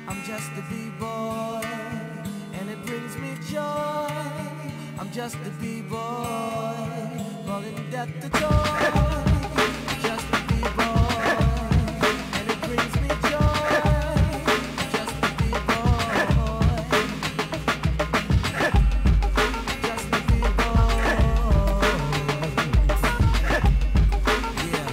I'm just a b-boy, and it brings me joy. I'm just a b-boy, falling death to joy. I'm just a b-boy, and it brings me joy. I'm just a b-boy, just a b-boy. Yeah.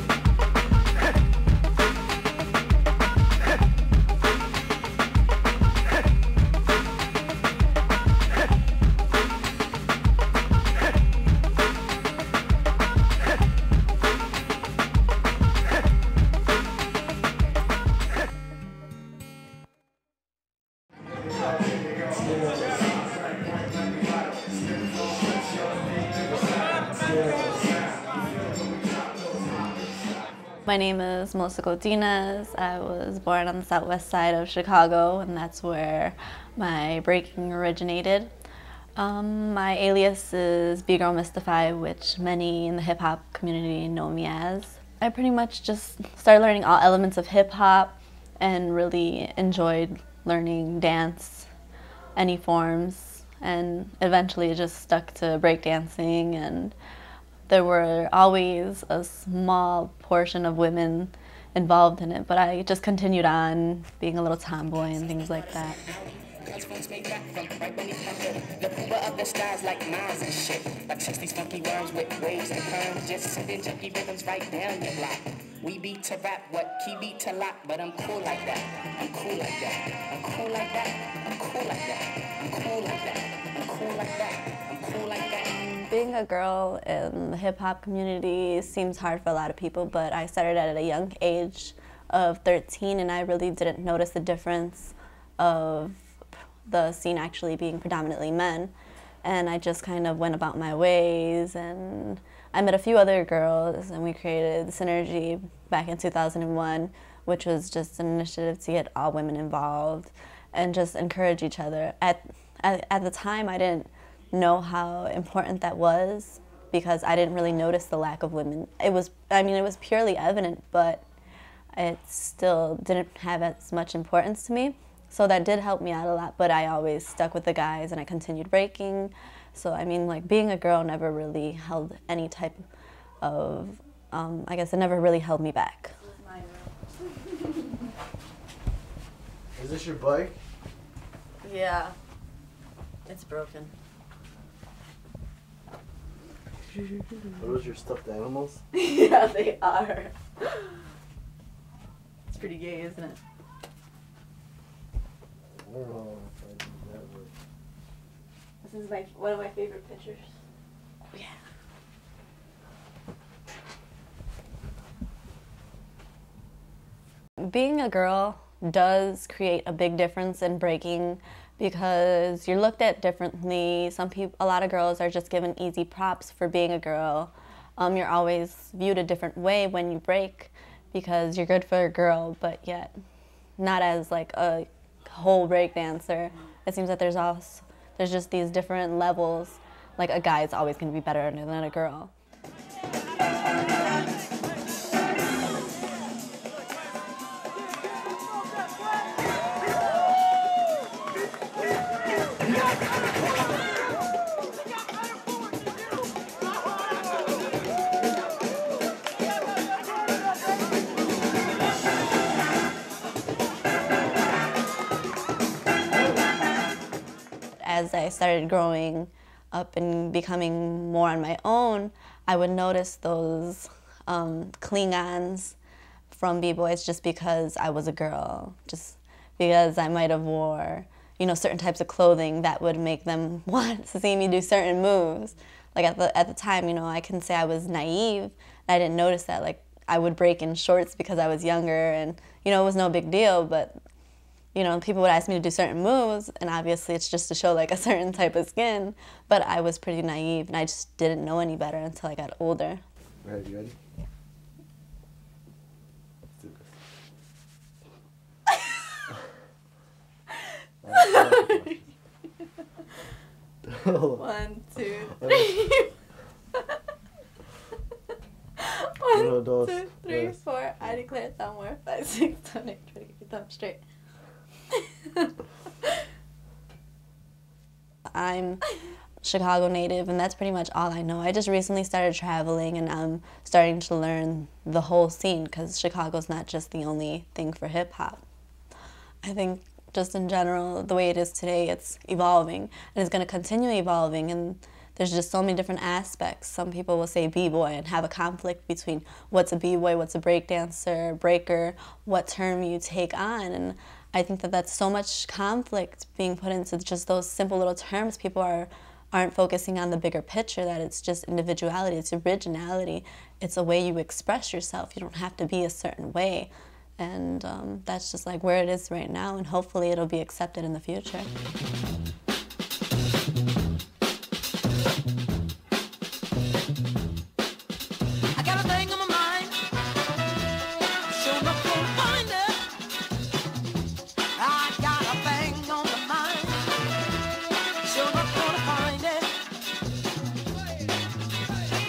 My name is Melissa Godinez. I was born on the southwest side of Chicago, and that's where my breaking originated. My alias is B-Girl Mystify, which many in the hip-hop community know me as. I pretty much just started learning all elements of hip-hop and really enjoyed learning dance, any forms, and eventually just stuck to breakdancing. And there were always a small portion of women involved in it, but I just continued on being a little tomboy and things like that. We beat to rap, what key beat to lock, but I'm cool like that. I'm cool like that. I'm cool like that. I'm cool like that. I'm cool like that. I'm cool like that. I'm cool like that. Being a girl in the hip-hop community seems hard for a lot of people, but I started at a young age of 13, and I really didn't notice the difference of the scene actually being predominantly men. And I just kind of went about my ways, and I met a few other girls, and we created Synergy back in 2001, which was just an initiative to get all women involved and just encourage each other. At the time, I didn't know how important that was because I didn't really notice the lack of women. It was purely evident, but it still didn't have as much importance to me. So that did help me out a lot, but I always stuck with the guys and I continued breaking. So I mean, like, being a girl never really held any type of, I guess it never really held me back. Is this your bike? Yeah, it's broken. Are those your stuffed animals? Yeah, they are. It's pretty gay, isn't it? I don't know if I do that work. This is one of my favorite pictures. Oh, yeah. Being a girl does create a big difference in breaking because you're looked at differently. A lot of girls are just given easy props for being a girl. You're always viewed a different way when you break because you're good for a girl, but yet not as like a whole break dancer. It seems that there's just these different levels. Like, a guy is always going to be better than a girl. As I started growing up and becoming more on my own, I would notice those cling-ons from b-boys just because I was a girl, just because I might have wore, certain types of clothing that would make them want to see me do certain moves. Like at the time, I can say I was naive, and I didn't notice that. Like, I would break in shorts because I was younger, and it was no big deal, but people would ask me to do certain moves, and obviously it's just to show like a certain type of skin, but I was pretty naive, and I just didn't know any better until I got older. Right, you ready? Let's do this. 1, 2, 3. 1, 2, 3, 4. I declare thumb war. 5, 6, 7, 8, 20. Thumb straight. I'm Chicago native, and that's pretty much all I know. I just recently started traveling, and I'm starting to learn the whole scene, because Chicago's not just the only thing for hip-hop. I think just in general, the way it is today, it's evolving, and it's going to continue evolving, and there's just so many different aspects. Some people will say b-boy and have a conflict between what's a b-boy, what's a breakdancer, breaker, what term you take on, and I think that that's so much conflict being put into just those simple little terms. People aren't focusing on the bigger picture, that it's just individuality, it's originality, it's a way you express yourself. You don't have to be a certain way. And that's just like where it is right now, and hopefully it'll be accepted in the future. I got a thing on my mind, sure enough gonna find it. I got a thing on my mind, sure enough gonna find it.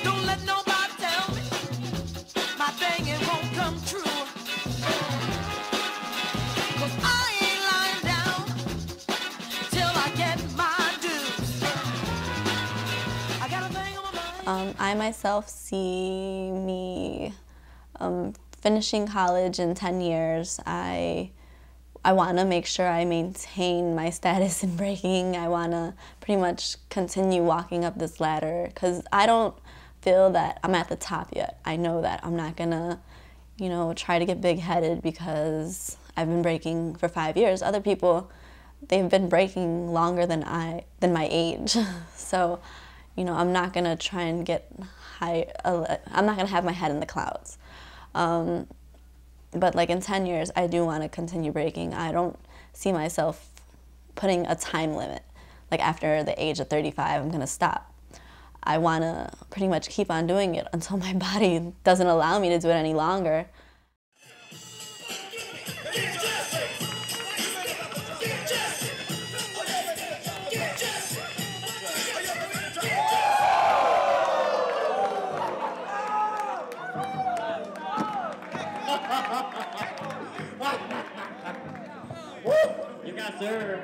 Don't let nobody tell me my thing it won't come true. I myself see me finishing college in 10 years. I want to make sure I maintain my status in breaking. I want to pretty much continue walking up this ladder, because I don't feel that I'm at the top yet. I know that I'm not going to, you know, try to get big-headed because I've been breaking for 5 years. Other people, they've been breaking longer than my age. So, you know, I'm not gonna try and get high. I'm not gonna have my head in the clouds. But like in 10 years, I do want to continue breaking. I don't see myself putting a time limit. Like after the age of 35, I'm gonna stop. I want to pretty much keep on doing it until my body doesn't allow me to do it any longer. You got served.